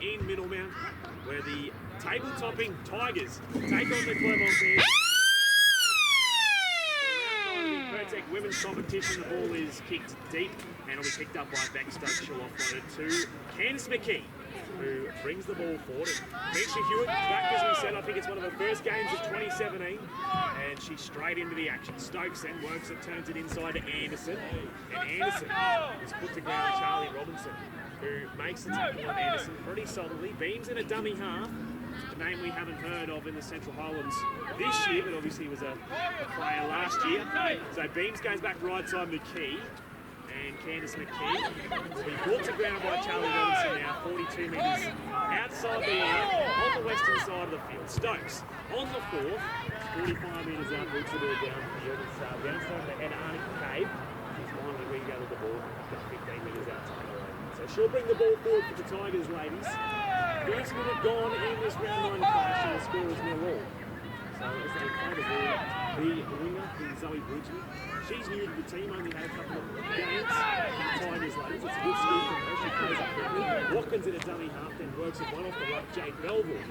in Middlemount, where the table-topping Tigers take on the Clermont Bears. Pertec women's competition, the ball is kicked deep and will be picked up by Beck Stokes. She'll offload it to Candice McKee, who brings the ball forward. Misha Hewitt, back as we said, I think it's one of her first games of 2017, and she's straight into the action. Stokes then works it, turns it inside to Anderson, and Anderson is put to ground Charlie Robinson, who makes the tackle on Anderson pretty solidly, beams in a dummy half. A name we haven't heard of in the Central Highlands this year, but obviously he was a player last year. So Beams goes back right side McKee, and Candice McKee will be brought to ground by Charlie Robinson now, 42 metres outside the line, on the western side of the field. Stokes on the fourth, 45 metres out, boots the ball downfield. It's bounced over the head of Arnica Cave. She's finally regathered the ball, 15 metres outside the line. So she'll bring the ball forward for the Tigers, ladies. First minute gone in this round 9 clash, and the score is 0-0. So as they play the ball, the winger, Zoe Bridgman, she's new to the team, only had a couple of games. The Tigers, ladies, it's a good score from her. She plays up quickly. Watkins in a dummy half, then works it one off the ruck. Jade Belville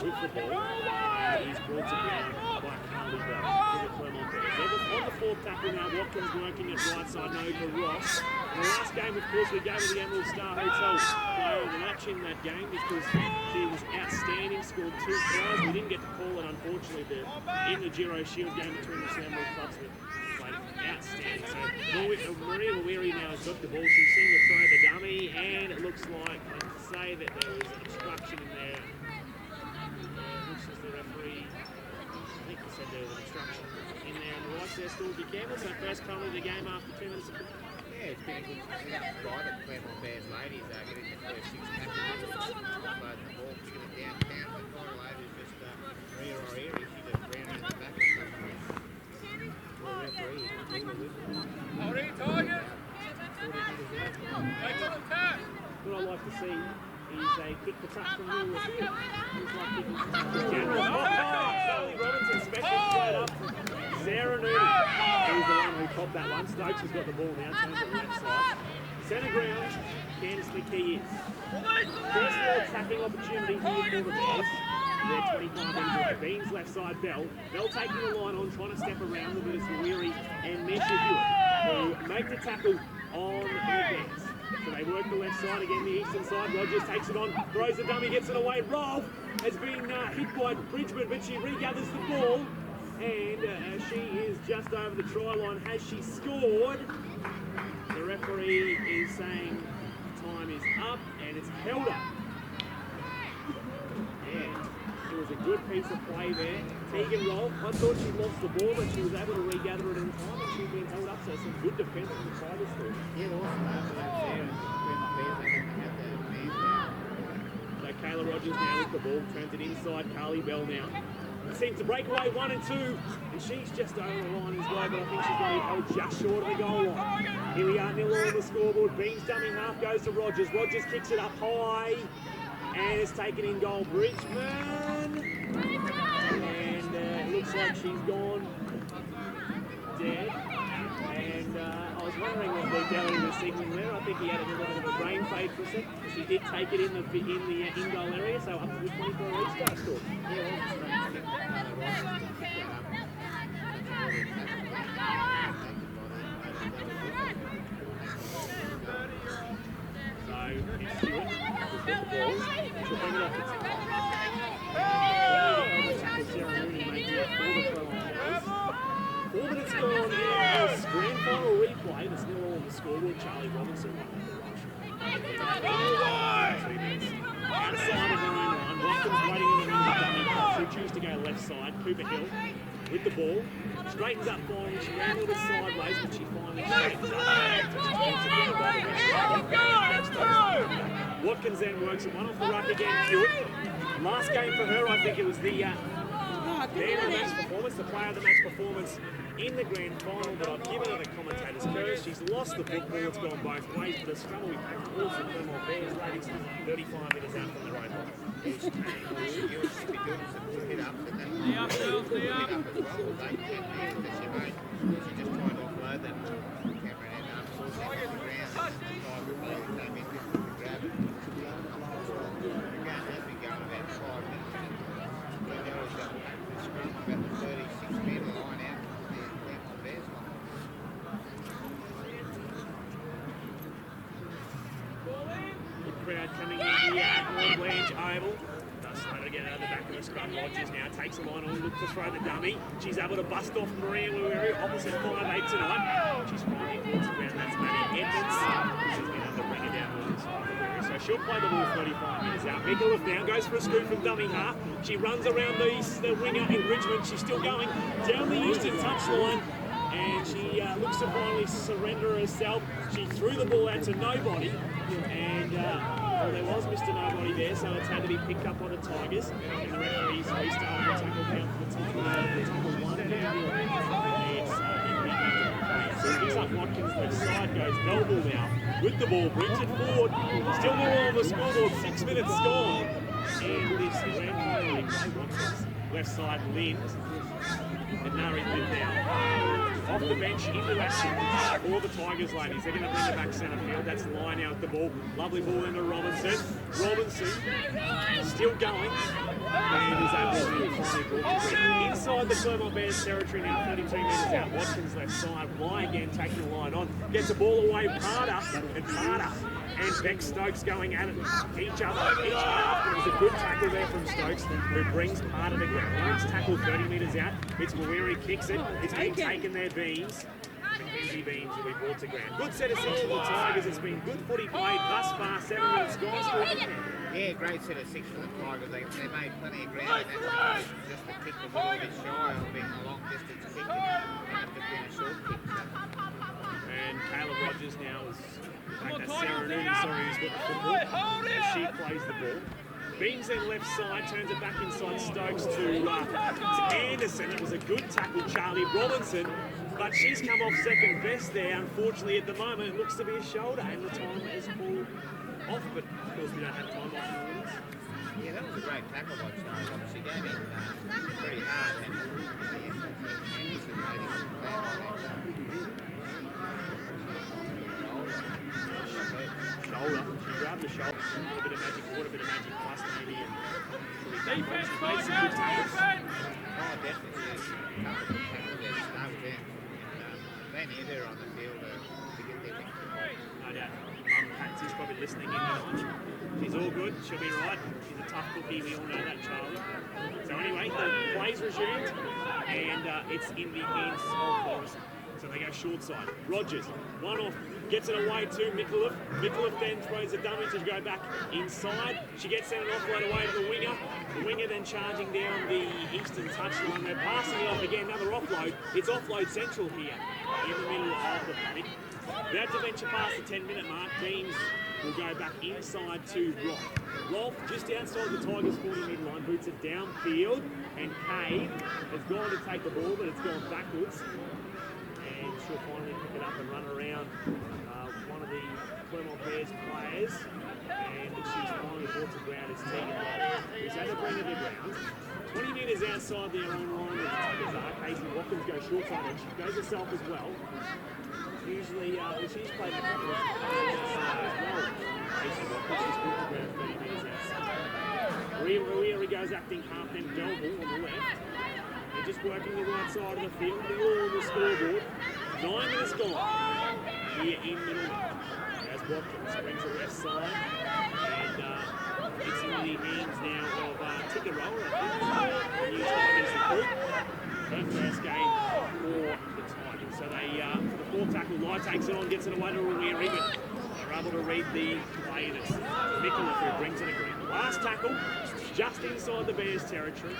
with the ball, and he's brought to ground by Carly Bell for the Clermont Bears. On the fourth tackle now, Watkins working it right side, no for Ross. In the last game, of course, we gave her the Emerald Star Hotel player of the match in that game because she was outstanding, scored 2 tries. We didn't get to call it, unfortunately, in the Giro Shield game between the Emerald clubs. We played outstanding. So Maria Mawiri now has got the ball. She's seen the throw the dummy, and it looks like, I'd say that there was an obstruction in there. Which is the referee. I think he said there was an obstruction in there on the right there, Stormy Campbell. So first penalty of the game after 2 minutes of play. Yeah, it's been a good ride at Clermont Bears ladies getting the first 6 tackles, uploading the ball, kicking it down, but final over is just Maria O'Reilly. She just ran around the back of the referee. Already target! Take on attack! What I like to see is a kick for touch from Will. Looks like kicking for touch. Charlie Robinson special straight up from Sarah Nooney. He's the one who popped that one. Stokes has got the ball now, turns it left side. Centre ground, Candice McKee is. First ball attacking opportunity here for the Bears. They're 25 metres. Beans left side, Bell. Bell taking the line on, trying to step around them, but it's Weary and Misha Hewitt who make the tackle on the Bears. So they work the left side again, the eastern side. Rogers takes it on, throws the dummy, gets it away. Rolf has been hit by Bridgman, but she regathers the ball. And she is just over the try line. Has she scored? The referee is saying time is up and it's held up. Yeah, it was a good piece of play there. Tegan Rolf, I thought she lost the ball, but she was able to regather it in time and she's been held up. So some good defence from the Tigers still. Yeah, awesome after that there, and Clermont Bears, they haven't had the fans now. So Kayla Rogers now with the ball, turns it inside, Carly Bell now. Seems to break away 1 and 2, and she's just over the line as well, but I think she's going to be held just short of the goal line. Here we are, 0 on the scoreboard. Beans dummy half goes to Rogers. Rogers kicks it up high, and it's taken in goal. Bridgman, and it looks like she's gone dead. And I was wondering what the gallery was signaling there. I think he had a little bit of a brain fade for a sec. She did take it in the in-goal area, so up to the 24 restart score. So it's Stewart who's got the ball. She'll bring it off the top. Sarah Mooney makes it for the throw on Bears. 4 minutes gone in this grand final replay. There's 0 on the scoreboard. Charlie Robinson. 2 minutes. Outside of their own line. Watkins waiting on the wing to dummy. She chooses to go left side. Cooper Hill with the ball. Straightens up finally. She ran a little bit sideways, but she finally straightens up. Watkins then works it one off the ruck again. Hewitt. Last game for her, I think it was the man of the match performance, the player of the match performance in the grand final, but I've given her the commentator's curse. She's lost the football, it's gone both ways, but a struggle we've had towards the Clermont Bears, ladies, 35 metres out from the right line. She should be doing some hit-ups and then Stay up. hit-up as well. They 10 metres that she made. She just tried to offload that camera and after all, she hit the ground. The time came in, just grab it. coming in here at North Blanche Oval. Slow to get out of the back of the scrum. Rogers now takes a line on, look to throw the dummy. She's able to bust off Maria Wawiri, opposite 5'8" tonight. She's finding towards the ground. That's Maddie Edmonds. She's been able to bring it down on the side of Wawiri. So she'll play the ball 35 minutes out. Middlemount now goes for a scoop from dummy half. She runs around the winger in Richmond. She's still going down the eastern touchline. And she looks to finally surrender herself. She threw the ball out to nobody. And well, there was Mr. Nobody there, so it's had to be picked up on the Tigers. And the referees restarted the tackle count for the tackle one down. So he picks up Watkins, left side, goes Melville now with the ball, brings it forward. Still more on the scoreboard, 6 minutes gone. And this is finally Watkins, left side, Lind. And Nari Lind now. Off the bench into action for the Tigers ladies. They're going to bring it back centre field. That's line out the ball. Lovely ball into Robinson. Robinson still going. And is able to finally brought to inside the Clermont Bears territory now, 32 metres out. Watkins left side. Why again taking the line on. Gets the ball away. Parter and Beck Stokes going at it. Each other. Each half. It was a good tackle there from Stokes, who brings Parter to ground. Lawrence tackle 30 metres out. It's Wawiri kicks it. It's been taken there. Beams. Mackenzie Beams will be brought to ground. Good set of six for the Tigers. It's been good footy played thus far. 7 minutes gone. Yeah, great set of six for the Tigers. They made plenty of ground. And just a kick was a little bit shy of being a long distance kick and ended up being a short kick. And Caleb Rogers now is like Sarah Noonan, sorry, who's got the football. As she plays the ball. Beams then left side, turns it back inside Stokes to Anderson. It was a good tackle, Charlie Robinson, but she's come off second best there. Unfortunately, at the moment, it looks to be a shoulder, and the time is called off, but of course, we don't have time off in the minutes. Yeah, that was a great tackle by Charlie Robinson. She gave it pretty hard, and Anderson made it shoulder. She grabbed the shoulder. A bit of magic water, a bit of magic plus maybe. And Defense, she made some good tackles. Oh, definitely. Yes. A couple of good tackles there to start with them. And they need her on the field to get their victory. No doubt. Mum Patsy's probably listening in tonight. She's all good. She'll be right. She's a tough cookie. We all know that, Charlie. So anyway, the play's resumed. And it's in the hands of Morrison. So they go short side. Rogers, one off, gets it away to Mikulev. Mikulev then throws a dummy to go back inside. She gets an offload away to the winger. The winger then charging down the eastern touchline. They're passing it off again, another offload. It's offload central here in the middle of the paddock. About to venture past the 10-minute mark. Beams will go back inside to Rolf. Rolf just outside the Tigers' 40-metre line, boots it downfield, and Cade has gone to take the ball, but it's gone backwards. And she'll finally pick it up and run around one of the Clermont Bears players. And she's finally brought to ground as Tegan Rolf, who's had to bring it to ground. 20 metres outside their own line of the Tigers are. Casey Watkins goes short side, and she goes herself as well. Usually, she's played the couple of as well. Casey Watkins is brought to ground 30 metres outside. Maria goes acting half, then Delville on the left. They're just working the right side of the field. They're all on the scoreboard. 9 minutes gone here in Middlemount. As Watkins brings the left side. And it's in the hands now of Ticker Roller, I think. The new Tigers recruit. Her first game for the Tigers. So the fourth tackle, Lai takes it on, gets it away to Rewiri, but they're able to read the play, and it's Mikulev who brings it to ground. Last tackle, just inside the Bears territory.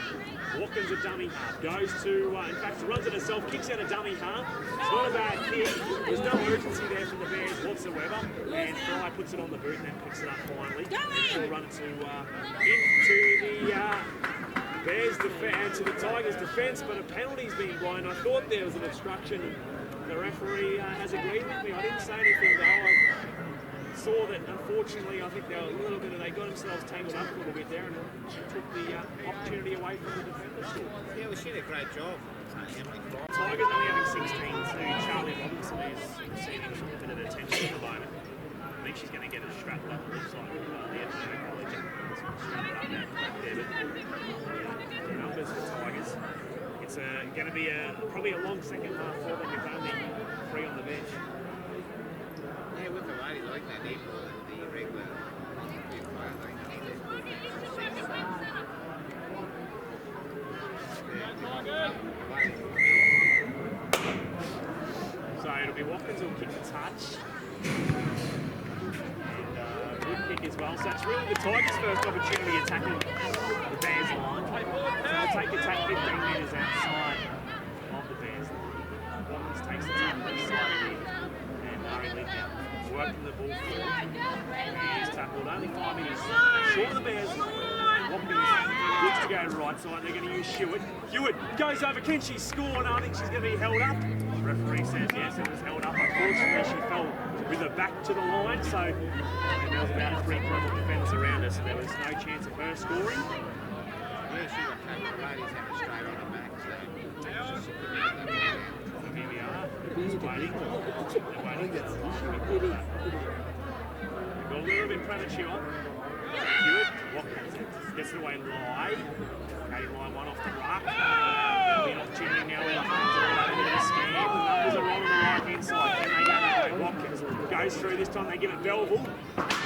Watkins a dummy half, goes to, in fact, runs it herself, kicks out a dummy half. It's not a bad kick. There's no urgency there from the Bears whatsoever. And Fry puts it on the boot and then picks it up finally. And she'll run it to into the Bears defense, to the Tigers defence, but a penalty's been blown. I thought there was an obstruction, and the referee has agreed with me. I didn't say anything though. I saw that, unfortunately, I think they were a little bit, they got themselves tangled up a little bit there, and she took the opportunity away from the defender. Yeah, well, she did a great job. Tigers only having 16, so Charlie Robinson is receiving a bit of attention at the moment. I think she's going to get it strapped up, it looks like, the FA college. Strap it up now, there, but the numbers for Tigers. It's going to be probably a long second half for them with only 3 on the bench. Yeah, with the ladies, I think they need more than the regular well. So it's really the Tigers' first opportunity attacking the Bears line. So they'll take the tack 15 metres outside of the Bears line. Watkins takes the tackle inside and Murray Lynn now working the ball forward. He's tackled only 5 metres short of the Bears line. Watkins looks to go right side. They're going to use Hewitt. Hewitt goes over. Can she score? No, I think she's going to be held up. The referee says yes, it was held up. Unfortunately, she fell with her back to the line, so there was about 3 Clemont defenders around her, so there was no chance of her scoring. Yeah, she got tackled. The ladies had her straight on her back, so Here we are. Just waiting. They're waiting. They've got a little bit premature. Hewitt, Watkins gets it away live. Okay, line one off the ruck. There'll be an opportunity now where the fans are over there to scan. The numbers are wrong on the right hand side. Can they get that? Watkins goes through this time. They give it Belleville.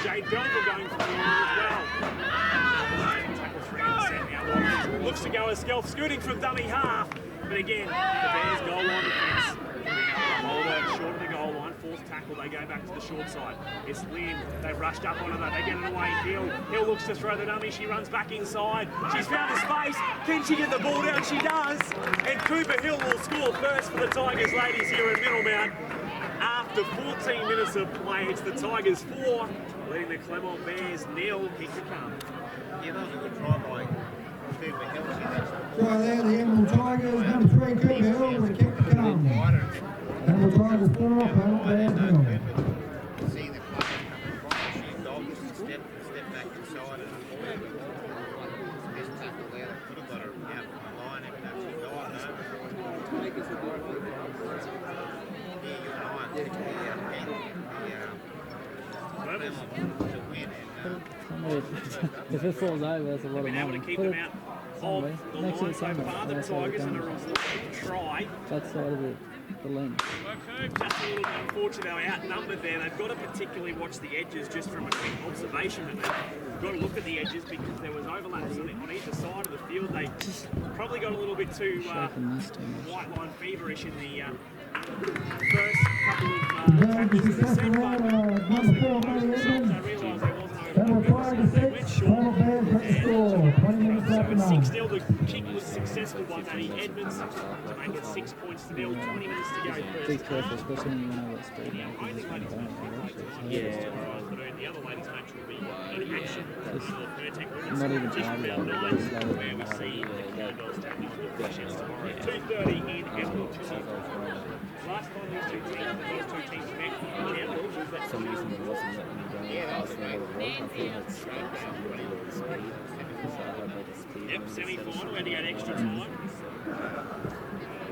Jade Belleville going for the line as well. Tackle 3% now. Watkins looks to go a stealth scooting from dummy half. But again, the Bears goal line defence. Holder short of the goal line, 4th tackle, they go back to the short side. It's Lynn, they've rushed up on her, they get it away. Hill looks to throw the dummy, she runs back inside. She's found a space, can she get the ball down? She does. And Cooper Hill will score first for the Tigers ladies here in Middlemount. After 14 minutes of play, it's the Tigers 4, leading the Clermont Bears 0. Kick to come. yeah, that was a good try by Cooper Hill. Try there, the Emerald Tigers, number 3, Cooper Hill, the kick to come. Emerald Tigers 4, Emerald Bears 0. Seeing the play coming across, she dodged and stepped back inside and avoided the ball. Best tackle there, that could have got her out on the line and actually dived over. Yeah, you're right. To win and If it falls over, that's a lot of Been able money. to keep Put them it out somewhere. of the Next to line the so camera. far. The That's how it Tigers and a comes. try. That side of the lens. Just a little bit unfortunate, they were outnumbered there. They've got to particularly watch the edges just from a quick observation. And they've got to look at the edges because there was overlaps on either side of the field. They probably got a little bit too Shaking this too much. white line feverish in the first couple of tackles in the set, but once they composed themselves, they realised there wasn't Emerald over. Tigers They went 6, short. Emerald Bears at the score, 20 minutes left So in at half. 6-0, the kick was successful by Danny Edmonds to make it 6 points to 0. 20 minutes to go Be first careful, half. especially when you want to let speed. The only ladies match will be the other ladies match will be in action. Not even Competition time, round though. 9, It's like- where we see the Cowgirls taking on the Fishes tomorrow. 2:30 in Emerald. Last time those two teams met in Emerald was that Some reason it wasn't letting me go. I was able to work. I feel like something to do with the speed. So I had like a speed. Yep, semi-final, we had to go extra time.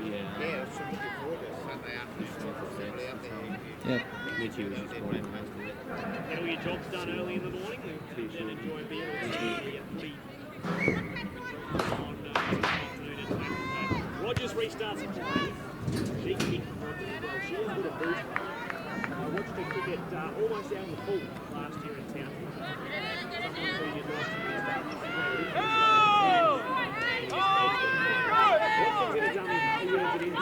Yeah. yeah, so looking forward to Sunday afternoon. Everybody out there. Yep. Which you was just going to Get all your jobs done early in the morning and then enjoy a beer or tea on afternoon and back. Rogers restarts the play. She kicked well. She has a bit of boost. I watched her kick it almost down the full last year in town. Someone who you'd like to use Watkins in a dummy, he runs it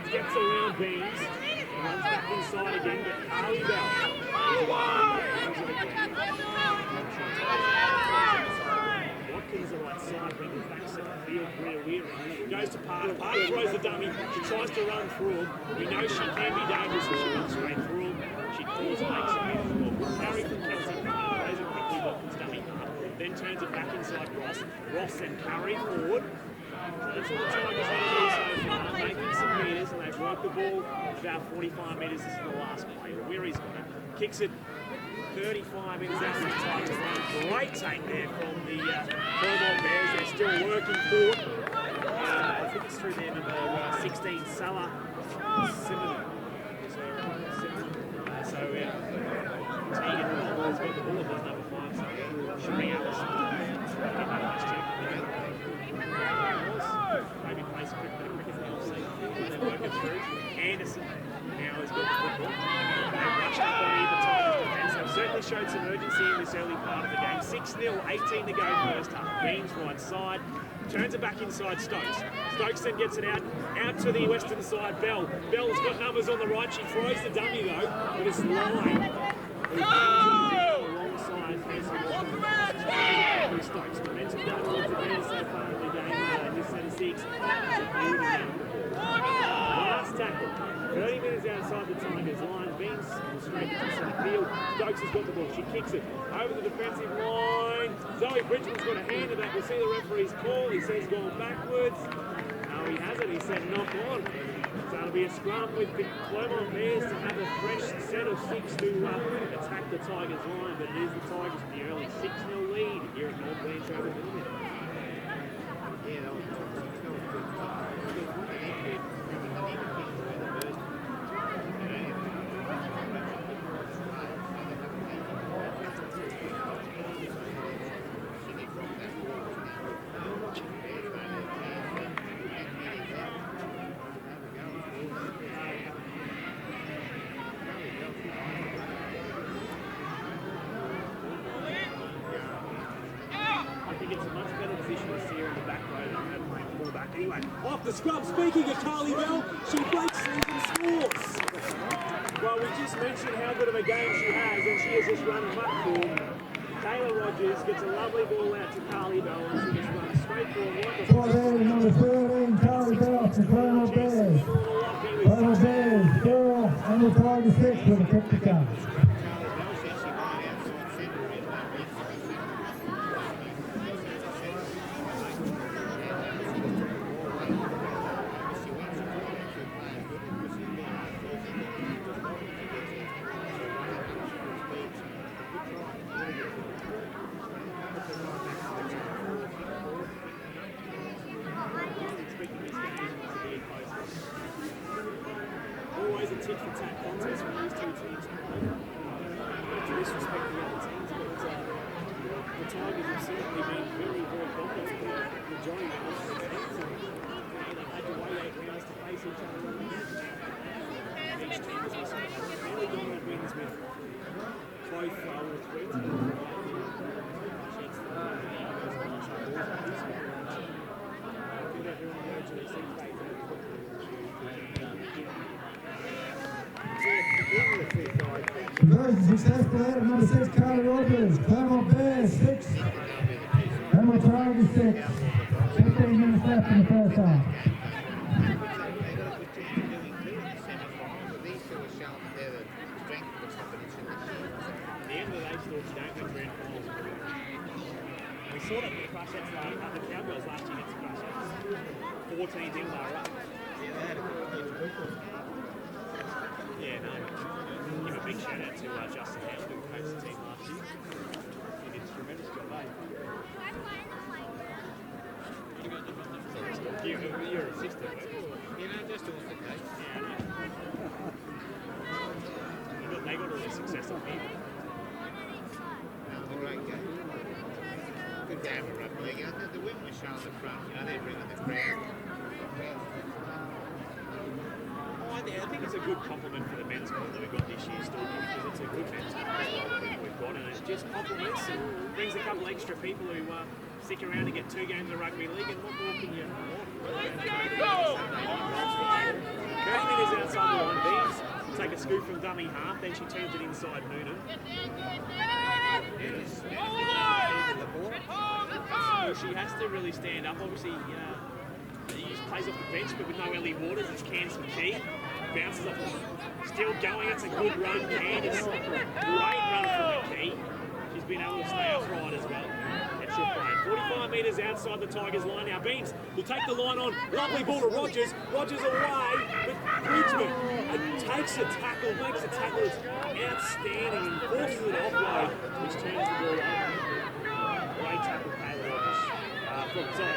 steps around beams, runs back inside again, but Carly Bell Watkins the right side, brings it back center field, Rhea Weary goes to Parker, Parker throws the dummy, she tries to run through him, we know she can be dangerous when she runs straight through him, she calls and makes a beautiful carry from Kelsey, plays it quickly, Watkins dummy up, then turns it back inside Ross then carry forward. That's what the Tigers want to do so far, making some metres, and they've worked the ball about 45 metres. This is the last play. Weary's got it, kicks it 35 metres out of the Tigers line. Great take there from the Clermont Bears. They're still working forward. I think it's through their number 16, Salah Simon. So, Tegan has got the ball at number 5, so Sheree Allison. Maybe plays a bit of cricket in the off-season. They're working through. Anderson now has got the football. They rushed up on the Tigers defence. They've certainly showed some urgency in this early part of the game. 6-0, 18 to go first half. Beans right side, turns it back inside Stokes. Stokes then gets it out to the western side. Bell's got numbers on the right. She throws the dummy though, but it's Line. Alongside Stokes. Momentum down towards the Beans so far in the game. This set of 6. Last tackle. 30 minutes outside the Tigers line. Beans straight into centre field. Stokes has got the ball. She kicks it over the defensive line. Zoe Bridgman's got a hand in that. We'll see the referee's call. He says going backwards. No, he hasn't. He said knock on. So it'll be a scrum with the Clermont Bears to have a fresh set of 6 to attack the Tigers line. But it is the Tigers with the early 6-0 lead here at North Beach over Middlemount. Yeah, that was good. Off the scrub, speaking of Carly Bell, she breaks through and scores. Well, we just mentioned how good of a game she has, and she has just run a muck form. Taylor Rogers gets a lovely ball out to Carly Bell, and she just runs straight forward. For there, number 13, Carly Bell for Clermont Bears. Clermont Bears, 4, and the Tigers 6 with a kick to come. Always a tit for tat contest with these two teams. Not to disrespect the other teams, but the Tigers have certainly been very, very dominant for the majority of the season. They've had to wait 8 rounds to face each other. And each team has also had fairly dominant wins with both all 3 teams. Very successful out of number 6, Carly Rogers. Clermont Bears 6, and the Tigers 6. 15 minutes left in the first half. We saw that with the Crushets the Cowgirls last year against the Crushets. 14-0 they were up. Yeah, no. Give a big shout out to Justin Howe, who coached the team last year. He did a tremendous job, You're an assistant, right? Just off the coach. Yeah, they got all the success off him. Great game. Good game of rugby league. The women were showing the front. They're bringing the crowd. I think it's a good compliment for the men's squad that we've got this year, Stormy, because it's a good men's squad that we've got, and it just complements and brings a couple extra people who stick around and get 2 games of rugby league, and what more can you want? 30 minutes outside the line. Beans take a scoop from dummy half, then she turns it inside Noonan. So she has to really stand up. Obviously, he just plays off the bench, but with no Ellie Waters, it's Candice McKee. Bounces off, still going. It's a good run, Candice. Great run from McKee. She's been able to stay upright as well. Extra play. 45 metres outside the Tigers line. Now Beans will take the line on. Lovely ball to Rogers. Rogers away, but Bridgman takes a tackle, makes a tackle. It's outstanding and forces it offload, which turns the ball over. Great tackle, Taylor Rogers.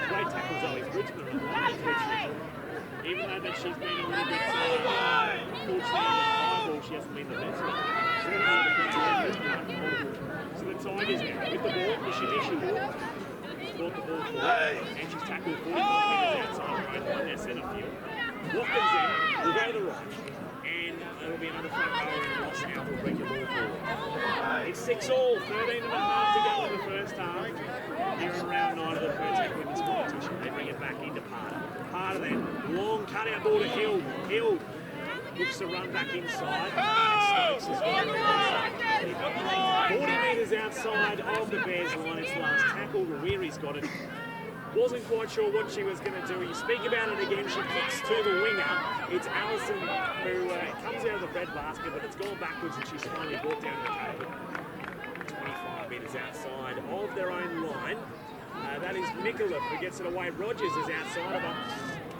Great tackle, Zoe Bridgman. Even though that she's been a little bit fortunate on the high ball, she hasn't been the best. So the Tigers now with the ball, the Shinishi ball, brought the ball forward, and she's tackled 45 metres outside her own line, their centre field. Watkins then will go to the right. And it'll be another front rower and loss now will bring the ball forward. It's 6-all, 13 and a half to go in the first half. Here in round 9 of the Pertek women's competition. They bring it back into Parter. Parter then, long cut-out ball to Hill. Hill looks to run back inside. And Stokes has got it. 40 metres outside of the Bears line. It's the last tackle. Rawiri's got it. Wasn't quite sure what she was going to do. You speak about it again. She kicks to the winger. It's Allison who comes out of the bread basket, but it's gone backwards and she's finally brought down the table. 25 metres outside of their own line. That is Mikulev who gets it away. Rogers is outside of her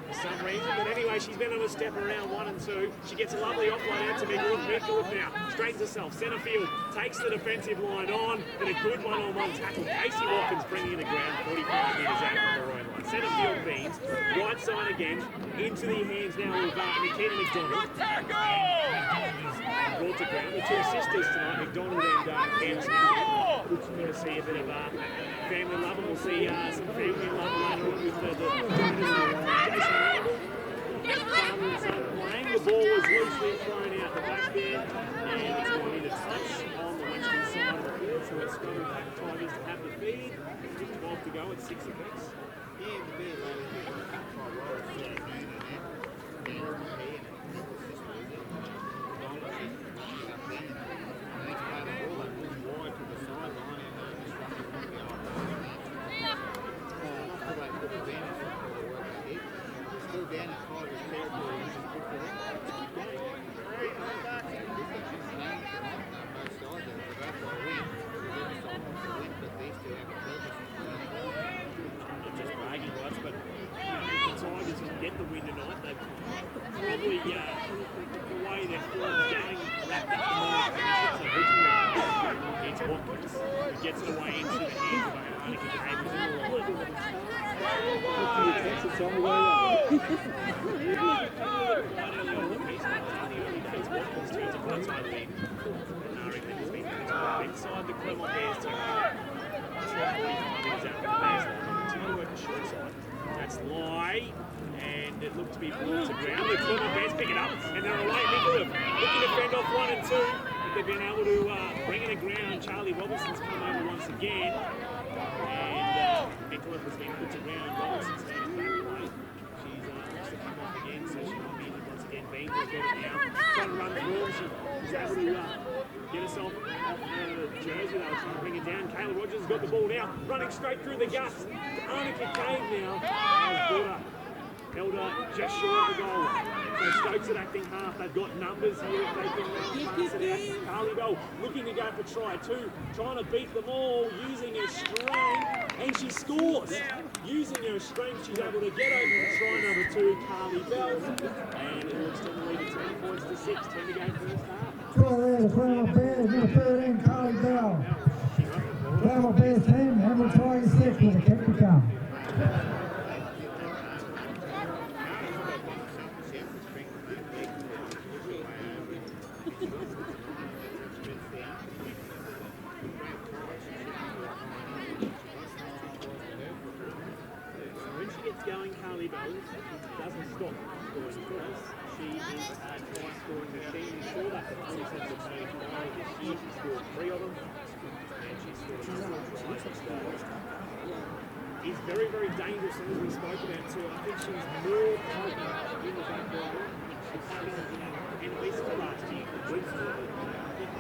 for some reason, but anyway, she's been able to step around 1 and 2. She gets a lovely offline out to Mikulev. Mikulev now straightens herself, centre field, takes the defensive line on, and a good one-on-one tackle. Casey Watkins bringing it to ground, 45 metres out from her own line. Centre field beans, right side again, into the hands now of Nikita McDonald. Brought to ground. The two sisters tonight, McDonald and Candice McDonald. Looks to see a bit of family love, and we'll see some family love later on with Jason Randall. Father and son playing. The ball was loosely thrown out the back there, and it's going into touch on the western side of the field, so it's going back Tigers to have the feed. 12 to go at 6 apiece. Yeah, the Bears gets it away into the hands of Annika inside the Clermont Bears team. That's Lai, and it looked to be brought to ground. The Clermont Bears pick it up, and they're away. Mikulev looking to fend off 1 and 2. They've been able to bring it to ground. Charlie Robinson's come over once again. And Mikulev has been put to ground. Robinson's standing back play. She's wants to come off again, so she might be injured once again. Beans has got it now. Trying to run through. She's able to get herself off the jersey. They were trying to bring it down. Kayla Rogers has got the ball now. Running straight through the guts. Annika Cave now has got her. Held just short of the goal. So Stokes at acting half. They've got numbers here if they can pass it out. Carly Bell looking to go for try 2. Trying to beat them all using her strength. And she scores. Using her strength, she's able to get over to try number 2, Carly Bell. And it will extend the lead to 10 points to 6. 10 to go first half. Try there, the Clermont Bears, number 13, Carly Bell. Clermont Bears team, Hamilton Tigers 6 with a kick to come. Going, Carly Bell doesn't stop scoring goals. She is a try scoring machine. You saw that for 27 of May this year. She scored 3 of them, and she scored a number of tries as well. Is very, very dangerous, and as we spoke about too, I think she's more potent in the back row. She's having, and at least for last year, good for her. I think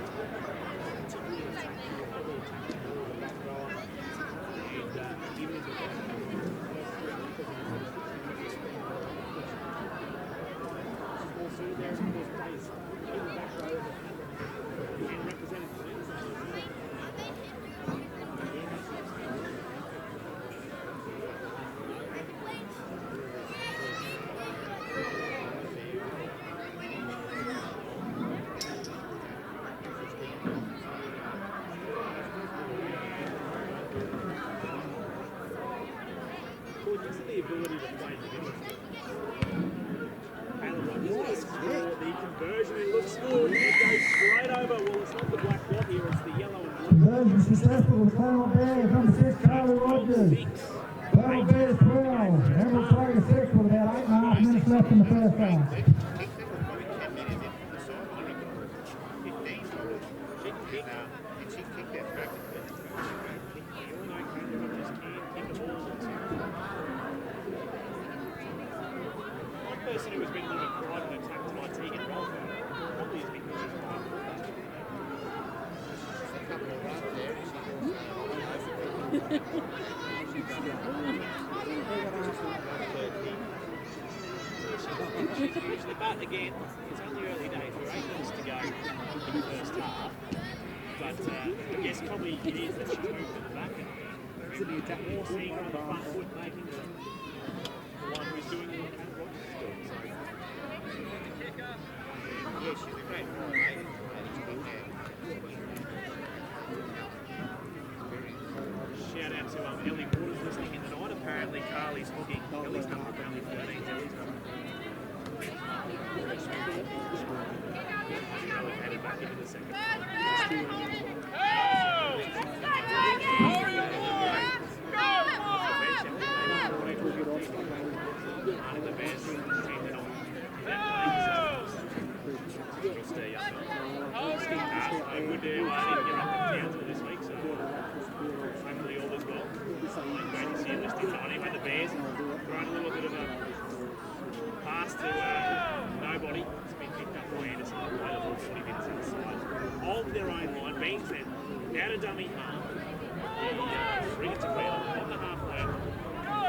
particularly attacking the back row, and even in the also there, of course, plays in the back row and represented just the ability to play the middle. The conversion, it looks good. It goes straight over. Well, it's not the black dot here, it's the yellow and blue. Conversion successful with Clermont Bears, number 6, Carly Rogers. Clermont Bears 12, Hamilton Tigers 6 with about 8.5 minutes left. left in the first half. Kicked it probably 10 meters in from the side, I reckon. 15 probably. She can kick. And she kicked that back to the You all know Canada Rogers can kick a ball. One person who has been a little bit quiet on attack tonight, Tegan Rolfe, probably is because she's quite good. a couple of runs there. And She's usually, but again, it's only early days. We're 8 minutes to go in the first half. But I guess probably it is that she's moved to the back. And more seeing her on the front foot, making the one who's doing what Canada Rogers is doing. So, yeah, she's a great ball, mate. shout out to Ellie Waters listening in tonight. Apparently, Carly's hogging Ellie's number, apparently 13's Ellie's number. Allocated back into the second. I would get up to Townsville this week, so hopefully all is well. Great to see him listed. Anyway, the Bears thrown a little bit of a pass to nobody. It's been picked up by Anderson. Played a 40 minutes outside of their own line. Being sent out of dummy half. He bring it to ground on the halfway.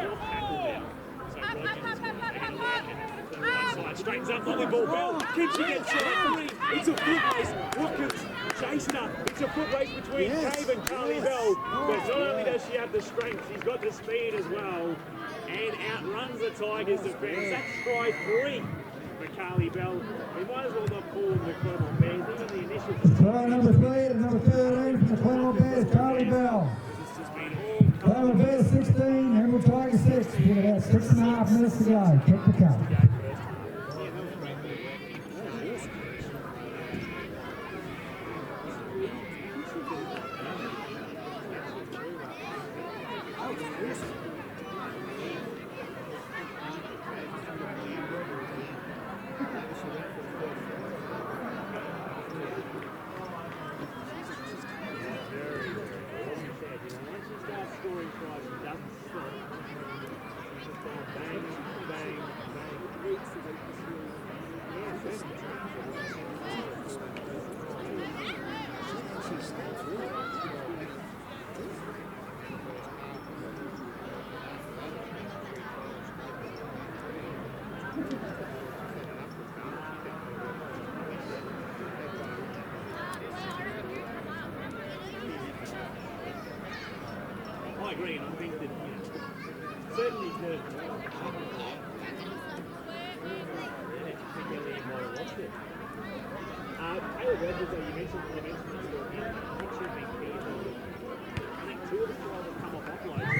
Fourth tackle down. So Rogers taking a work and right side straightens up. Lovely ball. Bell. Can she get side three? It's a foot race. Watkins chasing her. It's a foot race between Cave and Carly Bell. But not only does she have the strength, she's got the speed as well. And outruns the Tigers defence. That's try 3 for Carly Bell. We might as well not call them the Claremont Bears. Even the initial Try number 3 to number 13 from the Claremont Bears, Carly Bell. This has been all Claremont Bears 16, Emerald Tigers 6. With about 6.5 minutes to go. Kick the cup. I agree, and I think that, certainly the particularly in what I watched it. Taylor Rogers, though, you mentioned this story, he should be key. I think 2 of the 12 have come off offloads.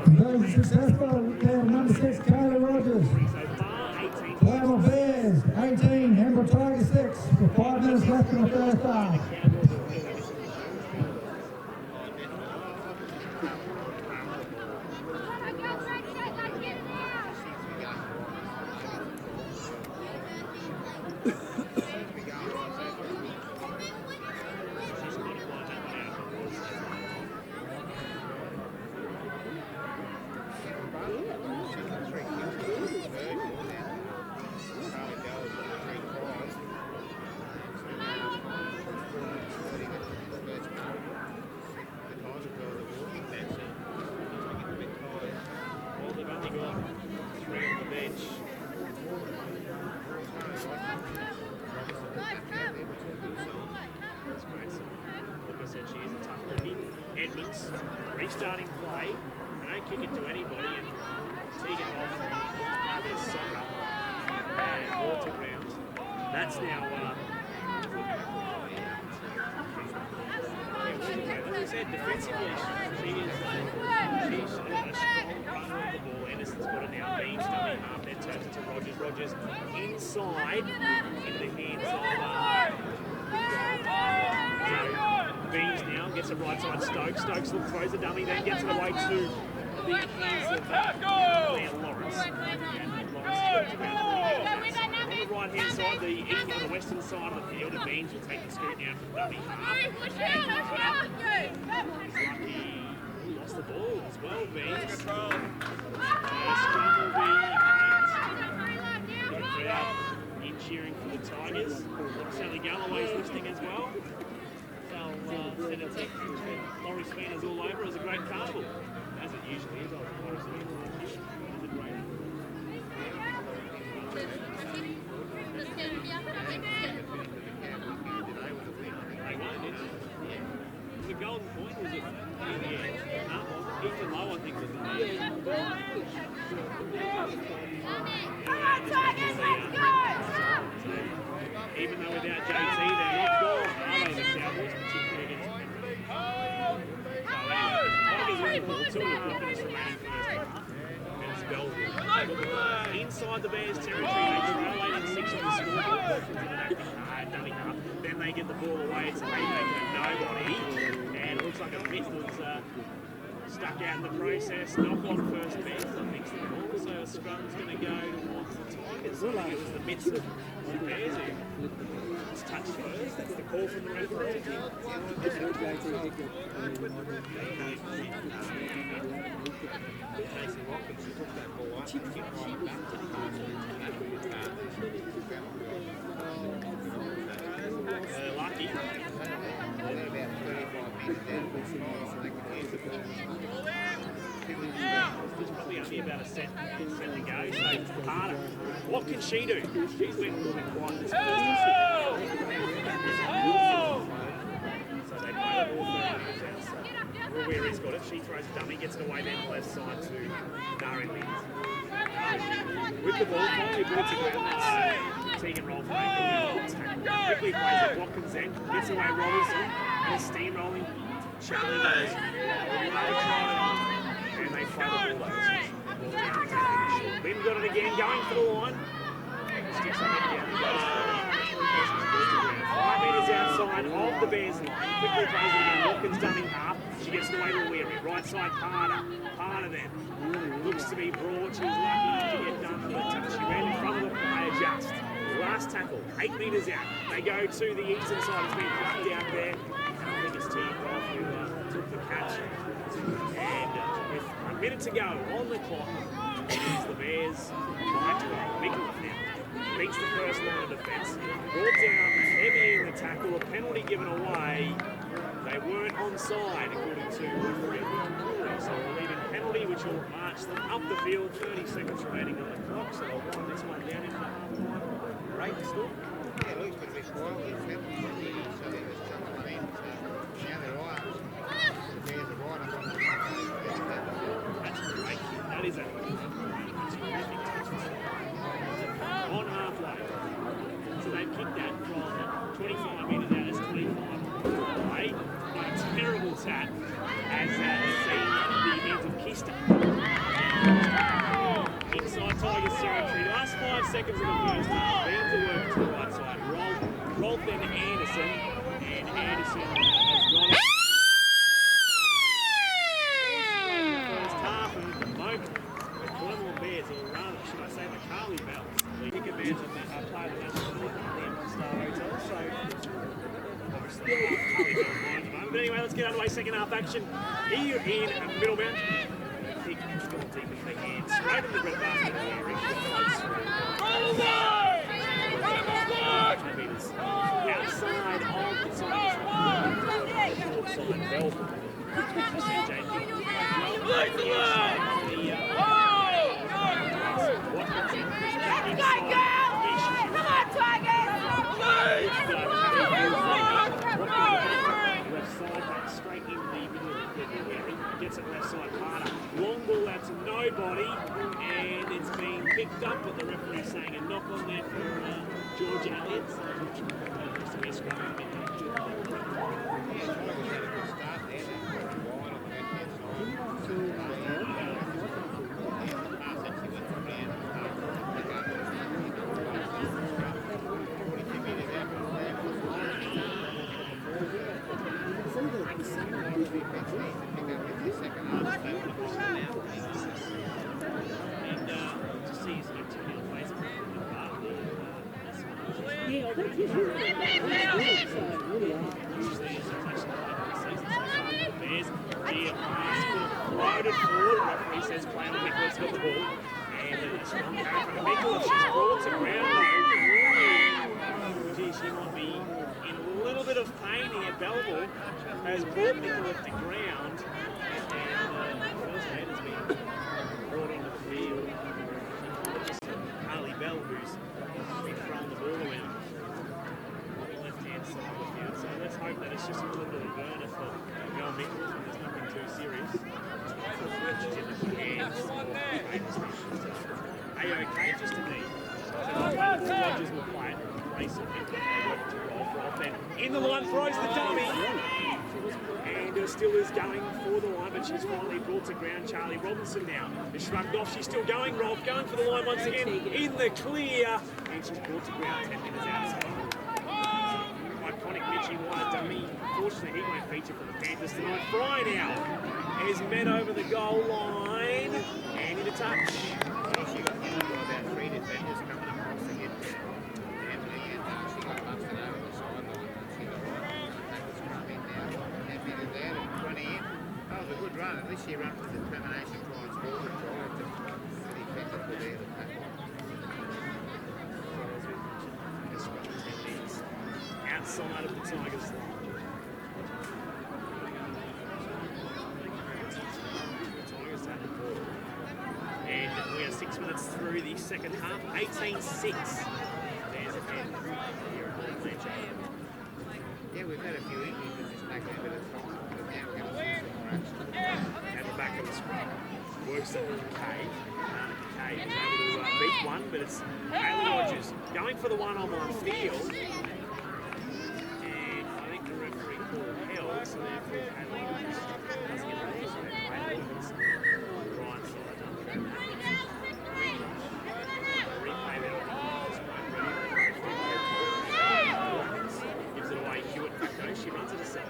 Very successful. Down to number 6, Taylor Rogers. So far, 18. Claremont Bears 18, Emerald Tigers 6. With 5 minutes left in the first half. Edmonds restarting play. They don't kick it to anybody, and Tegan off this soccer and ball to ground. That's now as I said, defensively she's a strong runner of the ball. Anderson's got it now. Beans dummy half, then turns it to Rogers. Rogers inside into the hands of Beans now gets it right side Stokes. Stokes throws the dummy, then gets it away to the hands of Leah Lawrence. And Lawrence On the right-hand side, the western side of the field, the Beans will take the scoot down from dummy half. He's lucky he lost the ball as well, Beans. Scrum will be out in cheering for the Tigers. Sally Galloway's listening as well. They'll send a text. Laurie Spina's all over. It was a great carnival, as it usually is. Laurie Spina's it was a great. The golden point was it? Yeah. Ethan Lowe, I think, was the name. Come on, Tigers, let's go! Even though without JT, they're not gone, are they, the Cowboys, particularly against Penrith? Tigers win the ball, 2 minutes remaining first half. And it's Belleville. Inside the Bears' territory, they trail 8-6 on the scoreboard. Dummy half. Then they get the ball away, it's a haymaker to nobody. And it looks like a miss was stuck out in the process. Knock on first base, that makes the ball. So a scrum's going to go towards the Tigers. I think it was the midst of the Bears who was touched first. That's the call from the referee. Casey Watkins took that ball up and hit right back to the They're lucky. They're about 35 metres out. They could use the ball. There's probably only about a set to go. So Carter, what can she do? She's been a little bit quiet this first. So they play the ball for Ruweri's got it. She throws a dummy, gets it away then left side to Nari Linds. With the ball, finally puts it ground. That's Tegan Roll for quickly plays it. Watkins then gets away Robinson and is steamrolling. Charlie goes. And they play the ball over. Lynn got it again, going for the line. Sticks her head down. 5 metres outside of the Bears line. Quickly plays it again. Watkins done in half. She gets the way to Weary. Right side, Parter. Parter then. Looks to be broad. She's lucky to get done, but she ran in front of the player just. Last tackle, 8 metres out. They go to the eastern side. It's been plucked out there. I think it's Team Roth who took the catch. And with a minute to go on the clock, it's the Bears by 12. Middlemount now beats the first line of defence. Brought down heavy in the tackle. A penalty given away. They weren't onside, according to referee. So we'll leave in penalty, which will march them up the field. 30 seconds remaining on the clock. So they'll wind this one down in the half-time. Great score. Yeah, Luke's been a bit spoiled in family, so they just jumped on in. So now they're right. There's a right up on the That's great. That is a terrific touch. On halfway. So they've kicked that from 25 metres out as 25 away. A terrible tap as seen the hands of Kista. Inside Tigers territory. Last 5 seconds of the first half. Beans to work to the right side. Roll then Anderson. And Anderson has gone. First half and at the moment, the Clermont Bears, or rather, should I say the Carly Bells, the ticket man of the play the National League at the Star Hotel. So, obviously, Carly Bells line at the moment. But anyway, let's get underway. Second half action here in Middlemount. Kick has gone deep with the hands. Straight in the bread basket. Outside of the side. Short side, Belford. Straight in the middle of February. Gets it left side harder. Long ball out to nobody, and it's been picked up, but the referee saying a knock on there for George Elliott. So just a miss from him. And just see his activity on the place. Bears, rear pass, floated forward. Referee says play on Nicholas got the ball. And a strong carry from Nicholas. She's brought to ground though. Gee, she might be in a little bit of pain here. Belleville has brought Nicholas to ground. And the first man has been brought onto the field. Just Harley Bell, who's been throwing the ball around on the left-hand side of the field. So let's hope that it's just a little bit of a burner for Mel Nicholas and there's nothing too serious. She's in the hands of A-OK, just a knee. So Rogers will play it in place of him. Work to Rolf. Then in the line, throws the dummy. And still is going for the line, but she's finally brought to ground. Charlie Robinson now is shrugged off. She's still going. Rolf going for the line once again. In the clear. And she's brought to ground 10 minutes outside. Iconic Mitchie White dummy. Fortunately, he won't feature for the Panthers tonight. Fry now is met over the goal line and into touch. Yeah, she got about 3 defenders coming across the head there. Anthony, and she got busted over the sideline. She got right. That was scrum in now. 10 minutes out and 20 in. That was a good run. At least she ran with determination, try and score the try. The defenders were there to tackle. Outside of the Tigers line. The Tigers have the ball. And we are 6 minutes through the second half. 18-6. There's a pen here at Blanchard. Yeah, we've had a few injuries that just taken a bit of time. But now we're going to see some more action. At the back of the scrum. Works at Cave. Cave is able to beat one, but it's Haley Rogers going for the one-on-one field. So therefore, Haley Rogers doesn't get the first red. Haley Rogers, right side. Replay that gives it away. Hewitt back though. She runs it herself.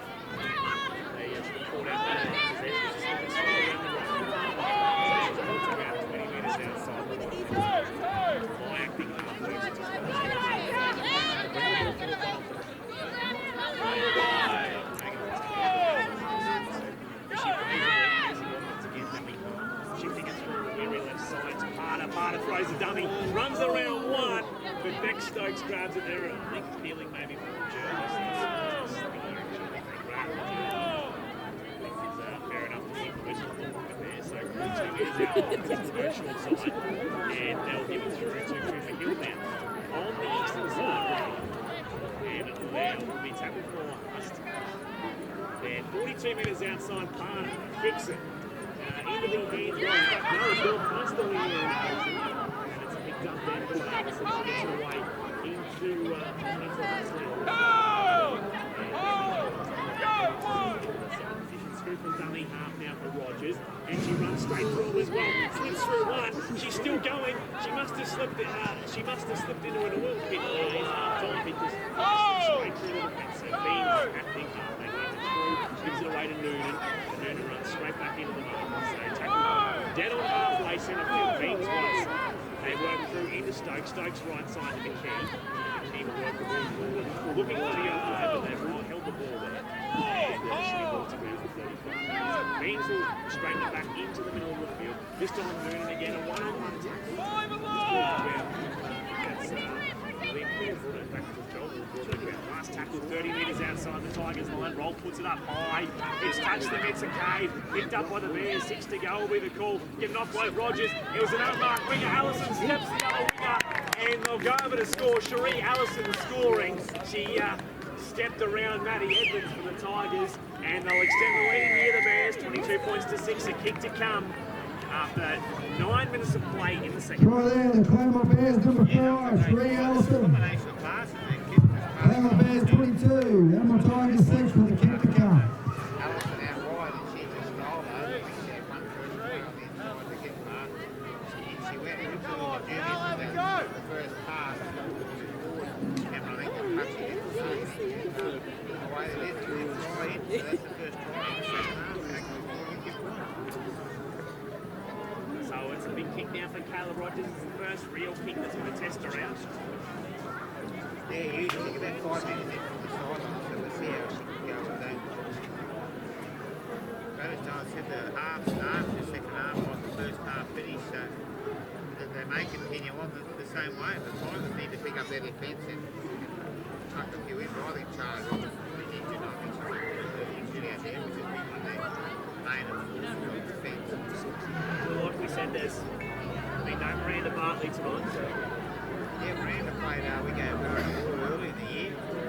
They report out that possession. She's around the right. So she's about 20 metres outside. My acting half-works. It's just shifting it through the weary left side. Parter throws the dummy, runs around one, but Beck Stokes grabs it there. I think feeling maybe from the Germans. Fair enough to keep the there. So 2 metres out, it's very short side, and they'll give it through to Cooper Hill now. On the eastern side, and there will be tackled for the last. They're 42 metres outside, Parter fix it. Into the hands right. Now the ball past the wing and it's picked up there for Davis and she gets it away into Scoop and dummy half now for Rogers, and she runs straight through as well. Slips through one. She's still going. She must have slipped it. She must have slipped into it a little bit in half time because straight through the defence. So Beans acting up. They run it through. Gives it away to Noonan. And Noonan runs straight back into the mark. So tackle dead on halfway centre field. Beans twice. They work through into Stokes. Stokes right side to McKee. McKee to work the ball forward. Looking for the other but they've held the ball there. And she brought to ground for 35. Beans will straighten it back into the middle of the field. This time Noonan again, a one-on-one tackle. That's back to the shoulder. Last tackle 30 metres outside the Tigers line. Roll puts it up high. It's touched them. It's a cave. Picked up by the Bears. 6 to go will be the call. Get knocked by Rogers. It was an unmarked winger. Allison steps the other winger. And they'll go over to score. Cherie Allison scoring. She stepped around Maddie Edmonds for the Tigers. And they'll extend the lead near the Bears. 22 points to 6. A kick to come after 9 minutes of play in the second. Right there, the Claremont Bears, number 5, Cherie Allison. Claremont Bears 22, Elmore Tigers 6 for the kick to come. Allison out wide and she just rolled over. She had one first to get past. She went into the first pass. And I think the touch hit the way they did, it's try in. So that's the first try in the second half. So it's a big kick now for Kayla Rogers. It's the first real kick that's going to test her out. Yeah, usually about 5 minutes in from the sideline, so we'll see how she can go with that. But as John said, the half started, the second half like the first half finished, so they may continue on the same way. The Tigers need to pick up their defence and tuck a few in. But I think Charles Roberts is injured. I think injured out there, which has been one of their main and defence. Well, like we said, there's been no Miranda Bartley tonight, so Yeah, Miranda played, we gave her a ball early in the year for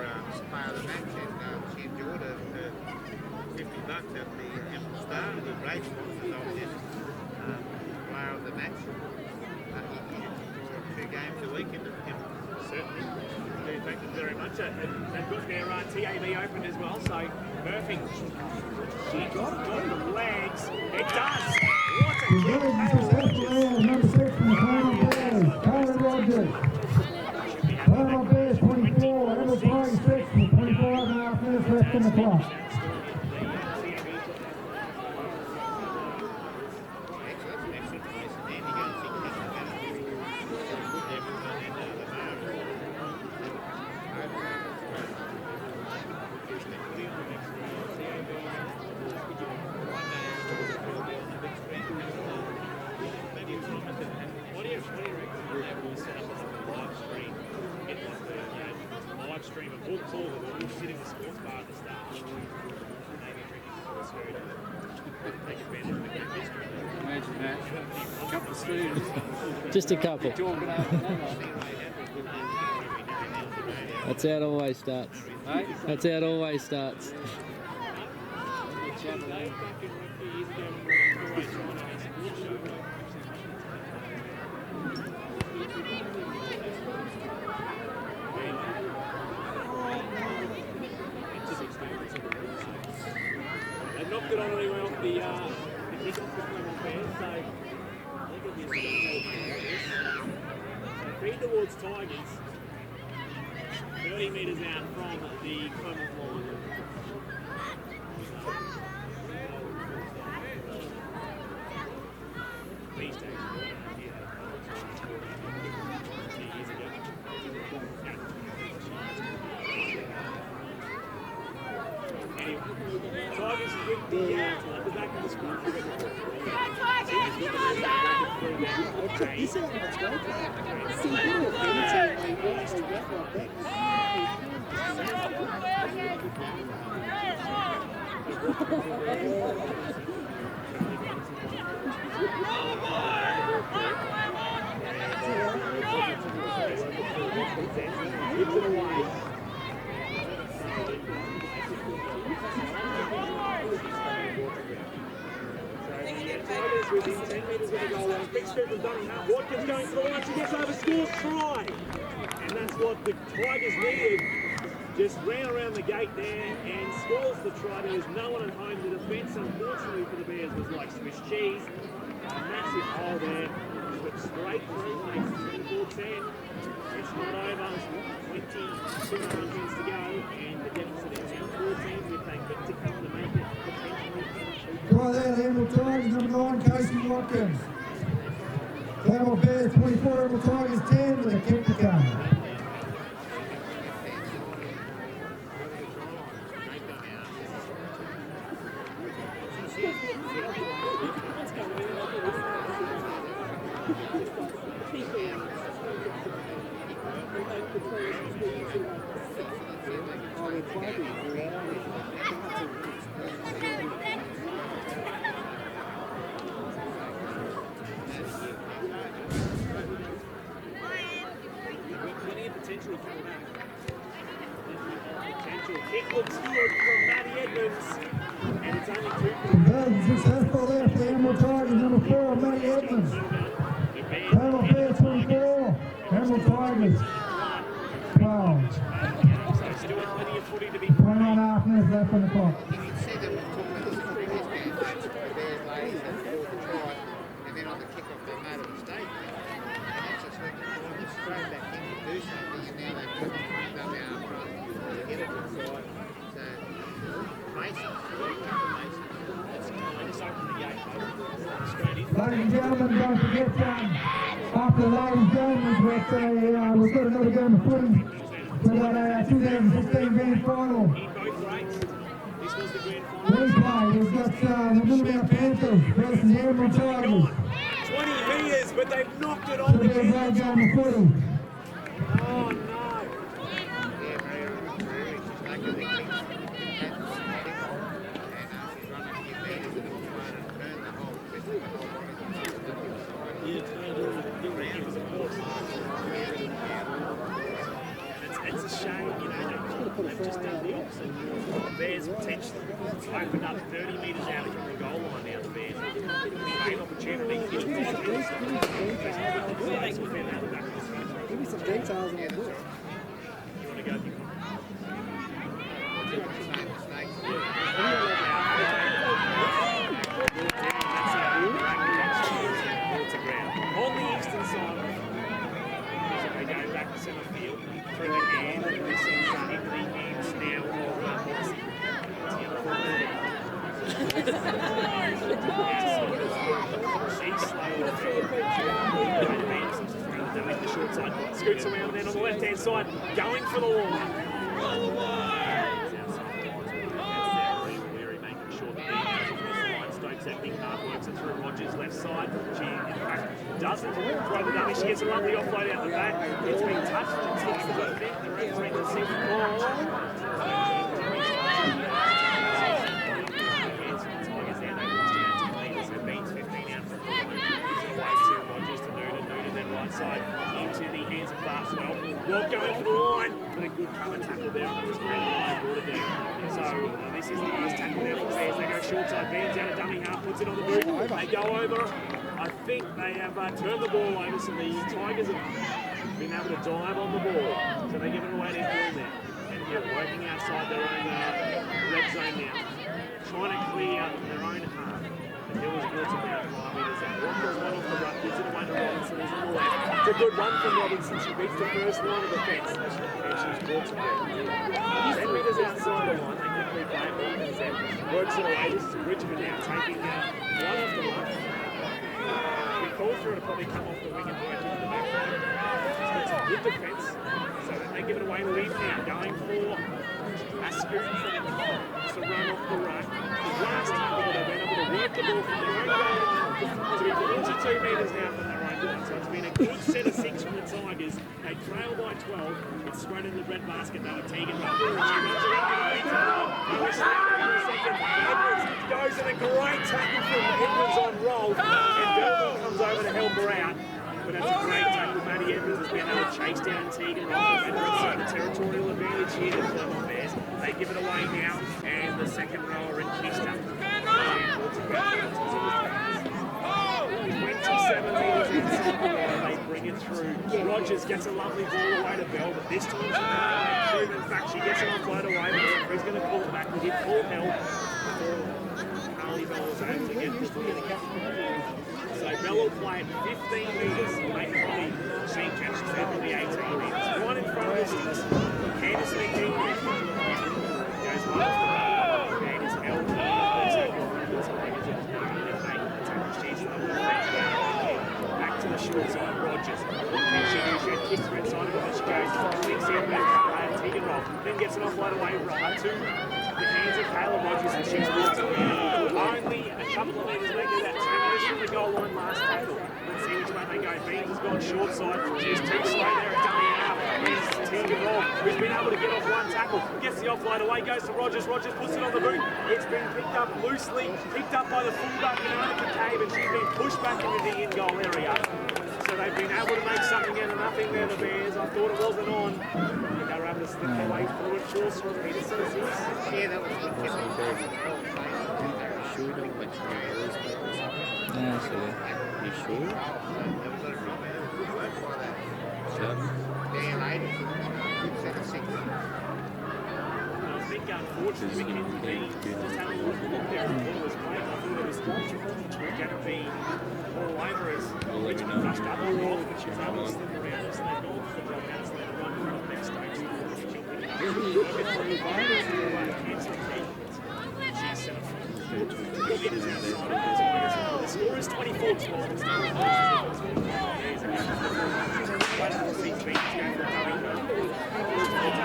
player of the match, and she enjoyed her $50 at the Emerald Star, the race sponsors obviously player of the match. Two games a week in the certainly do thank them very much. They've got their TAB open as well, so Murphy, she got the legs. It does! What a The kick! Ravens successful and number 6 from the Climate Bears, Tyler Rogers. Climate Bears 24, Emerald Tigers 6 with 24.5 minutes left in the clock. What do you reckon we'll set up a live stream? Get like the live stream of books all of it. We'll sit in the sports bar at the start. Maybe drinking sports food. Take advantage of the game history. Imagine that. A couple of students. Just a couple. Talking over that. That's how it always starts. Hey? That's how it always starts. They've knocked it on anyway off the kick-off for Clement Bears, so I think it'll be a feed towards Tigers, 30 metres out from the Clement line. These days, a few years ago. Anyway, Tigers with the back of the squad. Gives it away. Within 10 metres of the goal line. Big step of Dunning. Watkins going for the line. She gets over, scores, try. And that's what the Tigers needed. Just ran around the gate there and scores the try. There was no one at home. The defence, unfortunately for the Bears, was like Swiss cheese. A massive hole there. But straight through, makes it 24-10. It's not over. 22.5 minutes to go. And the deficit is now 14 if they get to come to make it potentially. Right there, the Emerald Tigers, number 9, Casey Watkins. Climate Bears 24, Emerald Tigers 10 with a kick to come. Potential coming back. Potential kick looks good from Matty Edmonds, and it's only 2 points. Conversion successful there for the Emerald Tigers, number 4, Matty Edmonds. Climate Bears 24, Emerald Tigers 12. So still plenty of footy to be 21.5 minutes left on the clock. You can see them talking about this in the previous game. The Bears ladies that scored the try, and then on the kick-off they made a mistake. And that's just when the Tigers straight back in to do something, and now they've done their arm front to get it inside. So, Mason, Mason. just open the gate. Straight in. Ladies and gentlemen, don't forget after the ladies' game, we've got another game of footy. for that 2016 grand final. In both grades. This was the grand final. Replay, we've got the Middlemount Panthers versus the Emerald Tigers. 20 metres, but they've knocked it It's on going to the be a great game of footy. Oh no. Yeah, very really. She's making the kicks. And she's running a few metres and all trying to turn the whole It's a shame, you know, they've just done the opposite. Bears potentially opened up 30 metres out from the goal line now. The Bears great opportunity. Give me some details on the book. You want to go? On the eastern side, so they go back to centre field through the hand, and this is into the hands now of Moxie. She's slow the short side, scoots around then on the left hand side, going for the line. Making sure that Stokes that big half works it through Rogers' left side. She, in fact, doesn't throw the dummy. She gets a lovely offload out the back. It's been touched and sticks to the fifth. The referee can see the ball. Tigers there, they lost down 10 metres. It means 15 out from the line. Away to Rogers to Noonan. Noonan then right side into the hands of Bartswell. Walk going for the line, but a good cover tackle there on the screen. So this is the last tackle now for the Bears. They go short side, Van's out a dummy half, puts it on the boot. They go over. I think they have turned the ball over, so the Tigers have been able to dive on the ball. So they give it away to Hill there. And Hill working outside their own red zone now, trying to clear their own half. And Hill has brought it about 5 metres out. Walker's one off the ruck, gives it away to Robinson, who's on the left. It's a good run from Robinson. She beats the first line of defence, and she's brought it there. 10 metres outside the line, they quickly play it. Robinson works it away. This is Bridgman now taking one off the ruck. We called for her to probably come off the wing and work into the back line. She's got some good defence, so they give it away to Eve now, going for a scoop to run off the ruck. The last tackle that they've been able to work the ball from their own goal line to be 42 metres now from their own line. So it's been a good set of 6 from the Tigers. They trail by 12. It's thrown in the red basket now. Tegan runs around the Edwards goes in a great tackle from Edwards on roll, and Belleville comes over to help her out. But it's a great tackle. Maddie Edwards has been able to chase down Tegan Roll. And it's a territorial advantage here to the Clermont Bears. They give it away now, and the second rower in Kista. 27 metres inside the line, they bring it through. Rogers gets a lovely ball away to Bell, but this time she's not going through. In fact, she gets it offload away, but the referee's going to call it back. We did full help before Harley Bell was able to get the ball. So Bell will play at 15 metres, make probably she catches there probably 18 metres. Right in front of the sticks. Candice McKee goes one off the ball, and is held to the tackle from the Tigers. Back to the short side, Rogers. And she kicks her inside of it, but she goes, clicks in, and Tegan Roll. Then gets an offload away right to the hands of Kayla Rogers, and she's only a couple of metres making that 2 metres from the goal line last tackle. Let's see which way they go. Beans has gone short side. She's too slow there at dummy half. Here's Tegan Roll, who's been able to get off one tackle. Gets the offload away, goes to Rogers. Rogers puts it on the boot. It's been picked up loosely, picked up by the fullback Annika Cave, and she's been pushed back into the in-goal area. So they've been able to make something out of nothing there, the Bears. I thought it wasn't on. But they were able to slip their way through it. Force from Peterson. Yeah, that was good. Yeah, sure. You sure? Yeah, ladies. Good set of 6. I think unfortunately Mackenzie just having a look there and thought it was great. I thought it was going to be all over us. Richmond rushed up the roll, but she was able to slip around us and they go for the drop out, so they run in front of their stage. She's set up 2 metres outside of the Tigers. The score is 24-12. Right up the 6 metres, going for a dummy.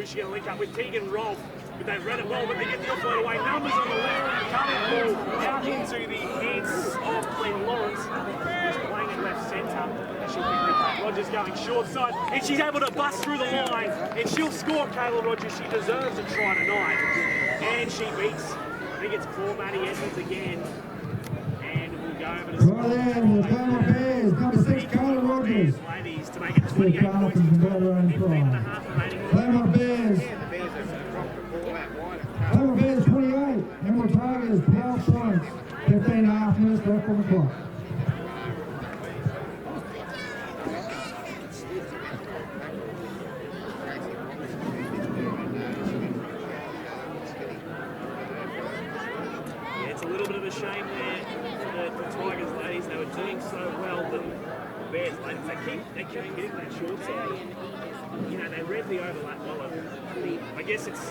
Rogers, she's going to link up with Tegan Rolfe. But they've read it well, but they get the offload away. Numbers on the left, coming ball out into the hands of Glenn Lawrence, who's playing at left centre. And she'll pick it back. Rogers going short side, and she's able to bust through the line, and she'll score. Kayla Rogers, she deserves a try tonight. And she beats, I think it's poor Maddie Edmonds again. And we'll go over to Right there, the Clayton Bears, number 6, Kayla Rogers. ladies to make it 28 points. 15.5 remaining. Clayton Bears. Yeah, the Bears have dropped the ball out wide. Clayton Bears 28, Emerald Tigers 12 points. 15.5 minutes left on the clock. Yeah, it's a little bit of a shame there for the Tigers ladies. They were doing so well, but the Bears ladies, they kept hitting that short side. You know, they read the overlap well. I guess it's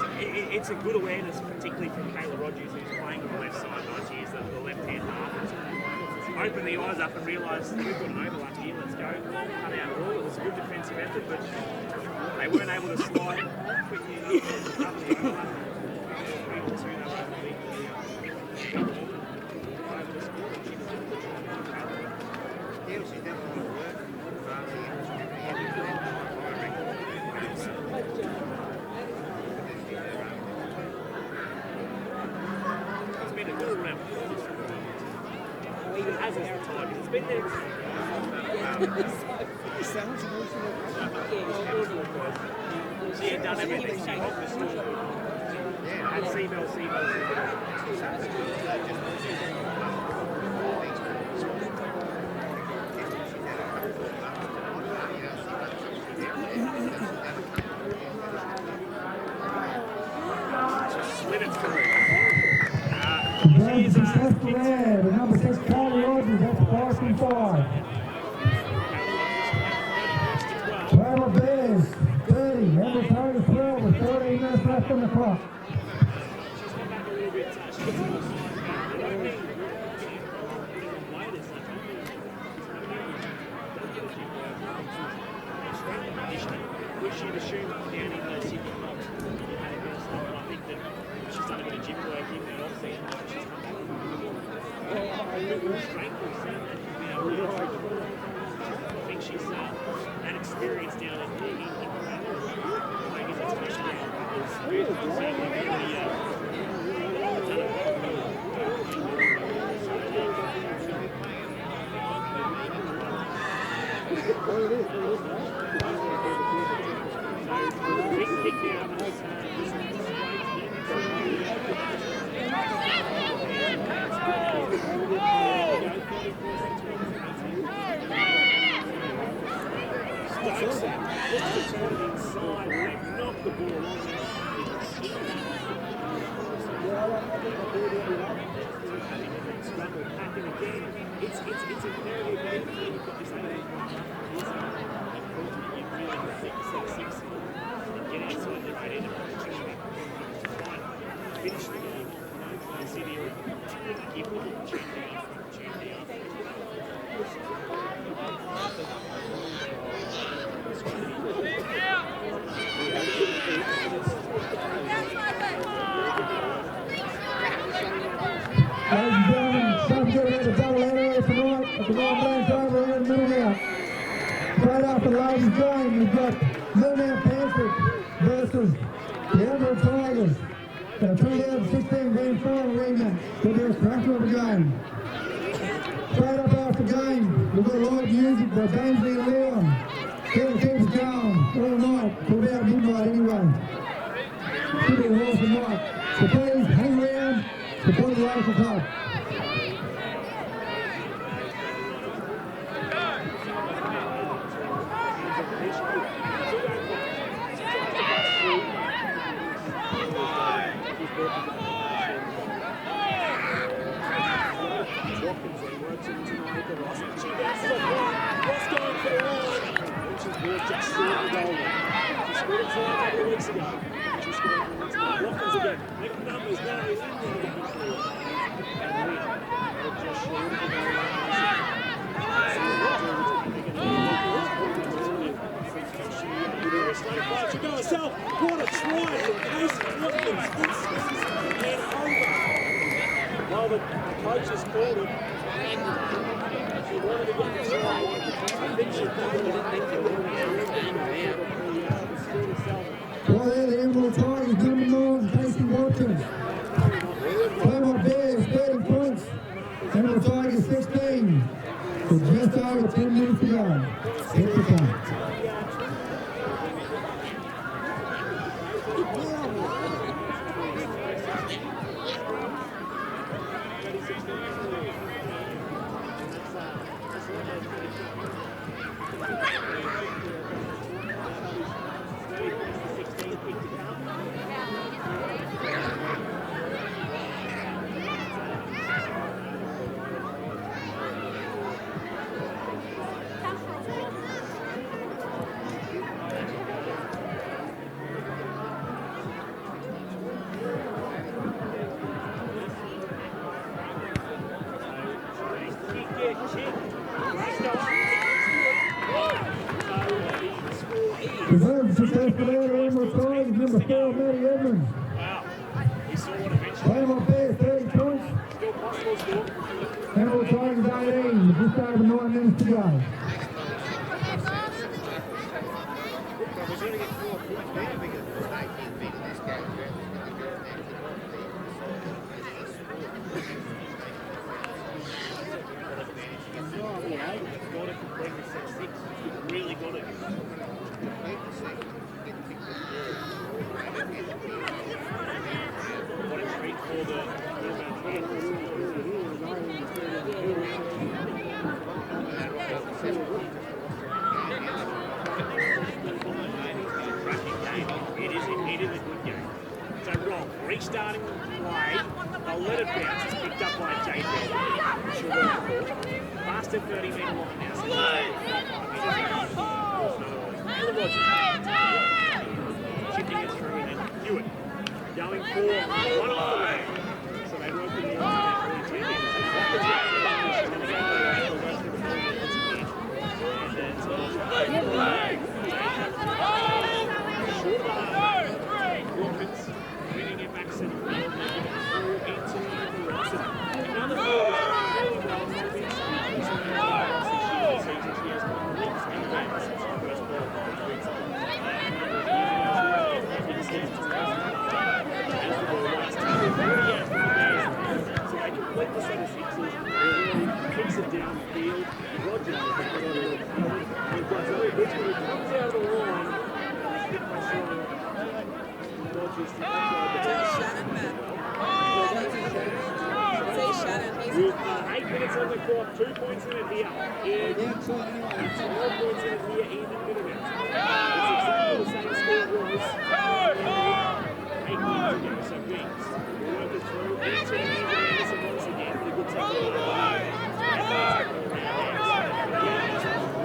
a good awareness, particularly from Kayla Rogers, who's playing on the left side. Nice years the left-hand half. Open the eyes up and realise we've got an overlap here. Let's go. Long cut out rule. It was a good defensive effort, but they weren't able to slide quickly enough to cover the overlap. 3-2, they were able to beat Yeah, she's done a lot of work. It's been a good round. Even as it's the Tigers, it's been there. She had done everything she wanted to. Yeah, and Seabell. Slid it through. Very successful there, the number 6, Kayla Rogers, that's 4-5. Clayton Bears 30, Emerald Tigers 12 with 14 minutes left on the clock. She's come back a little bit. She gets a little side. I don't think which she'd assumed down in the Sydney Club had a bit of stuff, and I think that she's done a bit of gym work in the off-season. She's come back with a bit more strength. We've seen that. You know, really I think she's that experience down in playing as a touchdown. It's certainly really done big kick down. Stokes looks to turn it inside. They knock the ball on struggle packing again. It's imperative that you've got this 8-8 you really have to think 6-6 and get absolutely right in and finish the game. You see the keep looking tune down. Ladies and gentlemen, some get ready to double header tonight at the Royal Blank over here in Middlemount. Right after the ladies' game, we've got Middlemount Panthers versus the Emerald Tigers. The 2016 Grand Final rematch. Will be a cracker of a game. Straight up after the game, we've got live music by Dansby and Leon. Here to keep us going all night, till about midnight anyway. Should be an awesome night. So please hang around, support the local club. Ross going for the line. She's ball just short of the goal line. She scored a try a couple of weeks ago. She scored Watkins again. Make the numbers now. He's in there looking for it. And Wynn. Just short of the goal line. She got herself. What a try well that the coach has called it. She wanted to get the try. I think she didn't think it would Well, there the Emerald Tigers, number 9, facing Watson. Claremont Bears, 30 points. Emerald Tigers, 16. With just over 10 minutes to go. Hit the time. Reserve success for there, Emerald Tigers, number 4, Matty Edmonds. Wow. We saw what eventually Claremont Bears, 30 points. still possible score. Emerald Tigers, 18, with just over 9 minutes to go. But we're going to get 4 points better because the state is big in this game. Got to complete the set 6. Really got it. What a treat for the It is a good game. So Rob, restarting play, they'll let it bounce. It's picked up by Jay Bell. Past a 30-metre line now. Chipping it through and then Hewitt going for one off the way. So they work with the alternate 10 minutes. Wilkins winning it back centre field, making it through into the Russell. Another ball. So they complete the set of sixes, kicks it downfield. Rogers comes out of the line. Rogers with 8 minutes on the clock, 2 points in it here. 12 points in it here in Middlemount. It's exactly the same score it was 8 minutes ago. So Wings will work it through into the Anderson once again with a good tackle.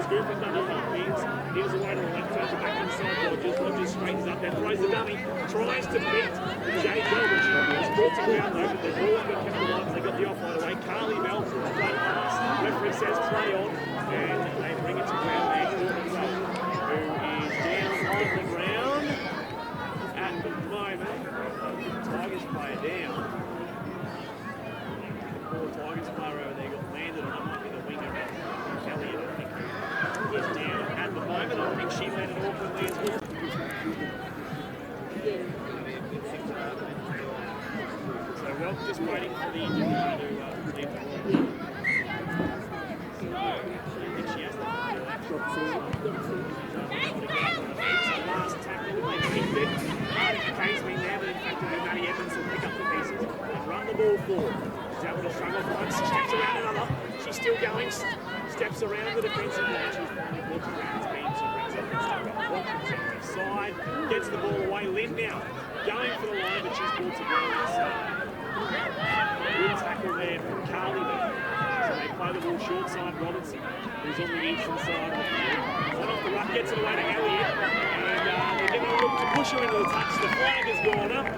Scooping double up Wings. Here's away to the left, turns it back inside Rogers. Rogers straightens up and throws the dummy. Tries to beat Jay Bell, which is brought to ground though, but the ball's been kept alive. They got the offload away. Carly Bell, flat pass. Referee says play on, and they bring it to ground there. Who is down on the ground at the moment. Tigers player down. Poor Tigers player over there got landed on. It might be the winger Elliott, I think. Is down at the moment. I think she landed awkwardly as well. So well, just waiting for the injury to leave the ball. I think she has the last tackle, they kicked it. Case me there, but in fact, Matty Evans will pick up the pieces and run the ball forward. She's able to struggle for once, steps around another. She's still going, steps around the defensive line. She's finding ball to rounds beam. She brings up and stuck up left side, gets the ball away. Lynn now going for the line, but she's brought to ground outside. Good tackle there from Carly there. So they play the ball short side. Robinson, who's on the eastern side of the field. One off the ruck, gets it away to Elliott. And they're going to look to push her into the touch. The flag has gone up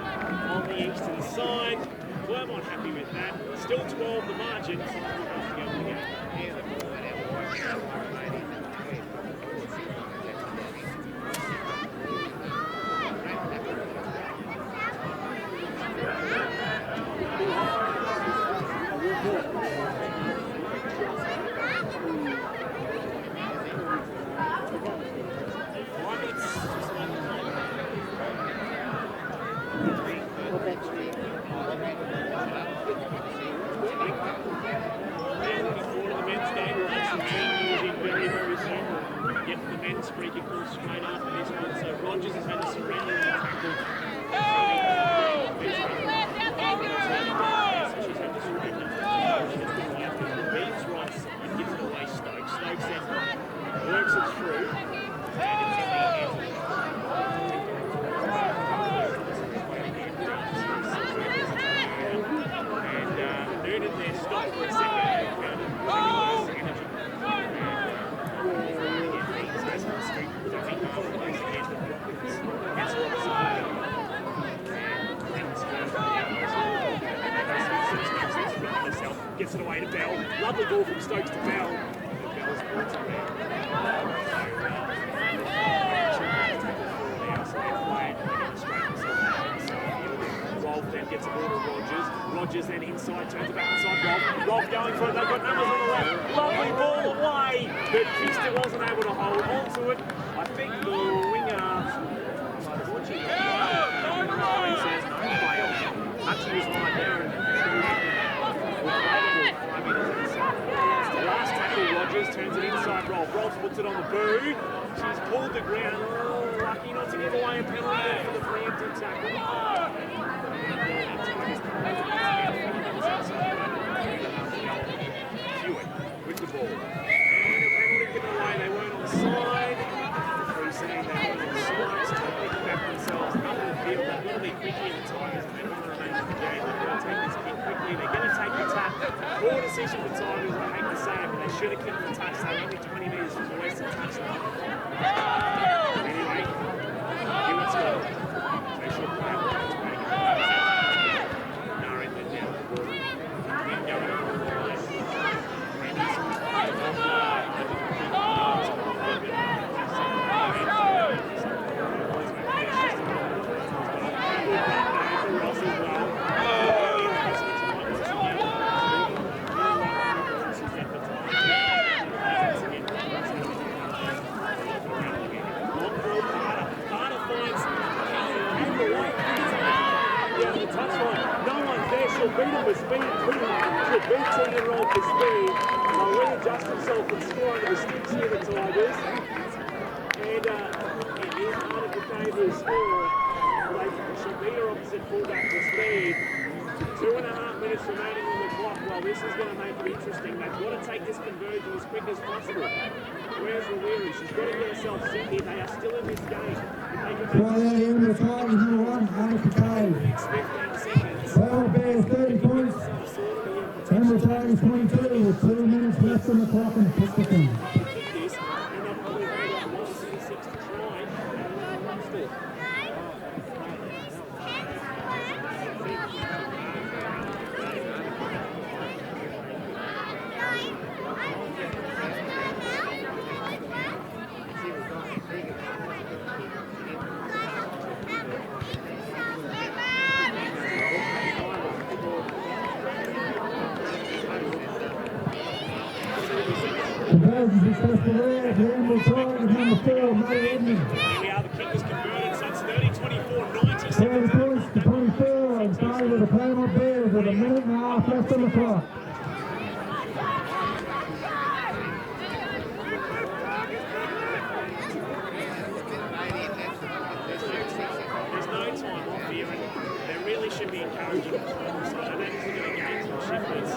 on the eastern side. Claremont happy with that. Still 12 the margin. So we'll have to go with the game. Yeah, the ball went out wide. Rogers' free kick ball straight after this one. So Rogers has had to surrender the tackle. She's had to surrender. The beats right side, gives it away Stokes. Stokes then works it through. And it's in the end. Noonan there stopped for a second. Gets it away to Bell. Lovely ball from Stokes to Bell. Bell's ball to Bell. Rolf then gets a ball to Rogers. Rogers then inside, turns it back inside Rolf. Rolf going for it. They've got numbers on the left. Lovely ball away. But Kister wasn't able to hold on to it. I think the winger. Hutchie was right there. Last tackle, Rogers turns it inside Rolf. Rolf puts it on the boot. She's pulled the ground. Oh, lucky not to give away a penalty for the preemptive tackle. Hewitt with the ball. And a penalty given away. They weren't on the side. They're saying they weren't on the sides. Totally back themselves up the field. They've got to be quickly in the Tigers. They want to remain in the game. They've got to take this kick quickly. They're going to take the tap. Poor decision for Tigers. I hate to say it, but they should have kicked the touch. They're only 20 metres from the western touchline. Anyway, Hewitt's got it. They should play it. Narrowing down the ball. And going over the line. Ross as well. She'll beat him with speed, she'll beat Tina Roll for speed. They'll readjust themselves and score into the sticks here, the Tigers. And it is part of the favour's score. She'll beat her opposite fullback for speed. 2.5 minutes remaining on the clock. Well, this is going to make it interesting. They've got to take this conversion as quick as possible. Where's Rewiri? She's got to get herself set here. They are still in this game. Well, there you go, the Tigers number 1, Alex McCabe. 15 seconds. Power Bears 30 points. Hammer Tigers 22 with 2 minutes left on the clock and 50 seconds. This, and they'll probably have about 166 to try. Conversion successful there. Hammer Tigers number 4, Matty Edmonds. Here we are, the kick is converted, so it's 30-24, 90 30 seconds. points to 24 in favour of the Paramount Bears with 1.5 minutes left on the clock. There's no time off here, and they really should be encouraging the side. So I don't think they're going to gain some shifts.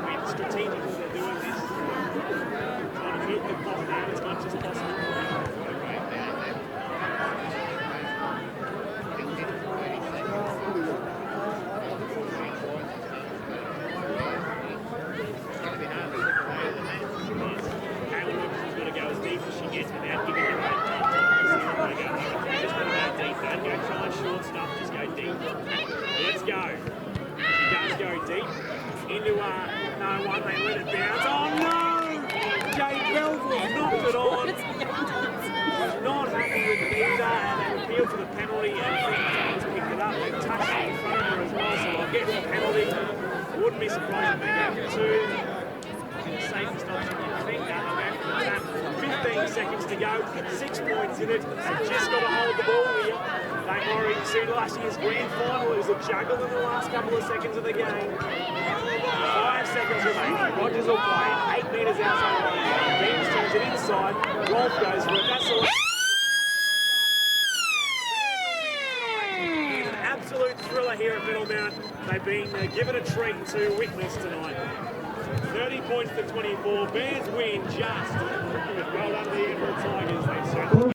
It's strategic that they're doing this. Trying to milk the clock down as much as possible. Let's go. She does go deep into no one. They let it bounce. Oh no! Jade Belville knocked it on. Not happy with the leader, and they appeal for the penalty. And Freeman's picked it up. They touched it in front of her as well, so I'll get the penalty. Wouldn't be surprised if they go for 2. Safest option, you think that back from the tap. 15 seconds to go, 6 points in it. They've just got to hold the ball here. Don't worry, you see last year's grand final, it was a juggle in the last couple of seconds of the game. 5 seconds remaining. Rogers will play it. 8 metres outside the line. Beams turns it inside. Rolf goes for it. That's the an absolute thriller here at Middlemount. They've been given a treat to witness tonight. 30 points to 24. Bears win just. Well done to the Emerald Tigers. They've certainly